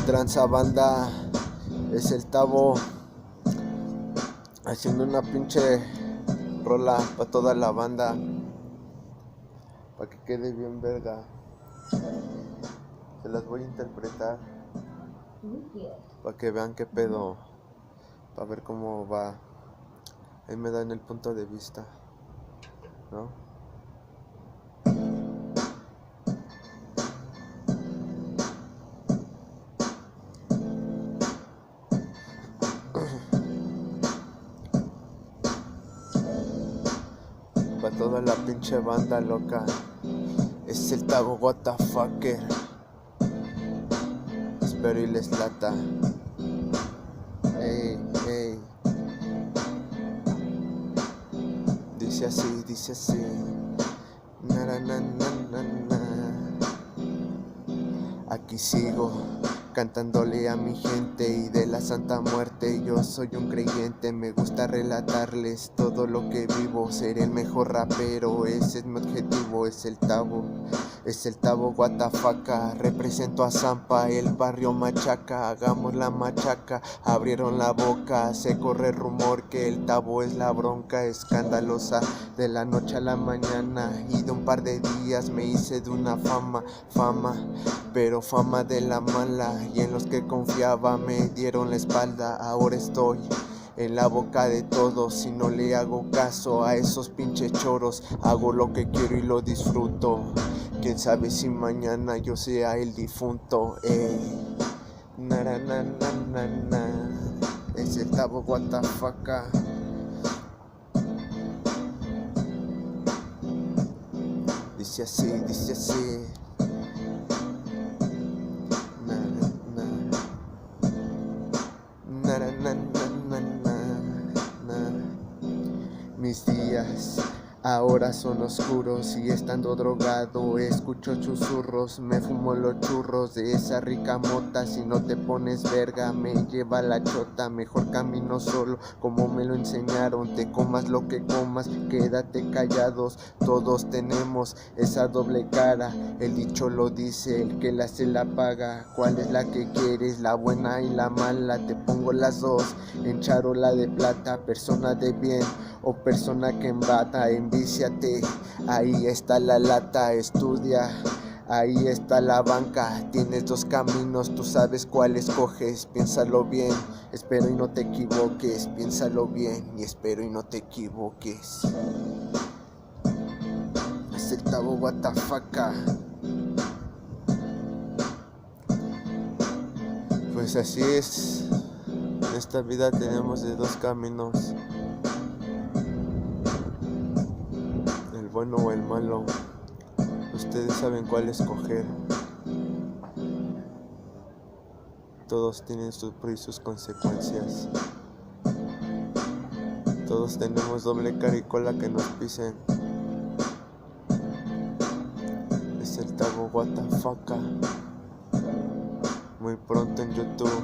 Tranza banda, es el Tavo haciendo una pinche rola para toda la banda, para que quede bien verga. Se las voy a interpretar para que vean qué pedo, para ver cómo va. Ahí me dan el punto de vista, ¿no? Para toda la pinche banda loca, es el Tavo what the fucker. Espero y les lata. Ey, ey. Dice así. Na, na, na, na, na. Aquí sigo cantándole a mi gente y de la Santa Muerte. Yo soy un creyente, me gusta relatarles todo lo que vivo. Seré el mejor rapero, ese es mi objetivo. Es el Tavo Guatafaca. Represento a Zampa, el barrio Machaca. Hagamos la machaca, abrieron la boca. Se corre el rumor que el Tavo es la bronca escandalosa. De la noche a la mañana y de un par de días me hice de una fama, pero fama de la mala. Y en los que confiaba me dieron la espalda. Ahora estoy en la boca de todos y no le hago caso a esos pinches choros. Hago lo que quiero y lo disfruto. Quién sabe si mañana yo sea el difunto. Na, na, na, na, na. Es el Tavo Guatafaca. Dice así. Mis días ahora son oscuros y estando drogado escucho susurros. Me fumo los churros de esa rica mota. Si no te pones verga me lleva la chota. Mejor camino solo como me lo enseñaron. Te comas lo que comas, quédate callados. Todos tenemos esa doble cara. El dicho lo dice, el que la se la paga. ¿Cuál es la que quieres? ¿La buena y la mala? Te pongo las dos en charola de plata. Persona de bien o persona que embata. Envíciate, ahí está la lata. Estudia, ahí está la banca. Tienes dos caminos, tú sabes cuál escoges. Piénsalo bien, espero y no te equivoques. Piénsalo bien y espero y no te equivoques. Es el Tavo Guatafaca. Pues así es. En esta vida tenemos de dos caminos, el bueno o el malo. Ustedes saben cuál escoger. Todos tienen sus pros y sus consecuencias. Todos tenemos doble cara y cola que nos pisen. Es el Tavo Guatafaca. Muy pronto en YouTube.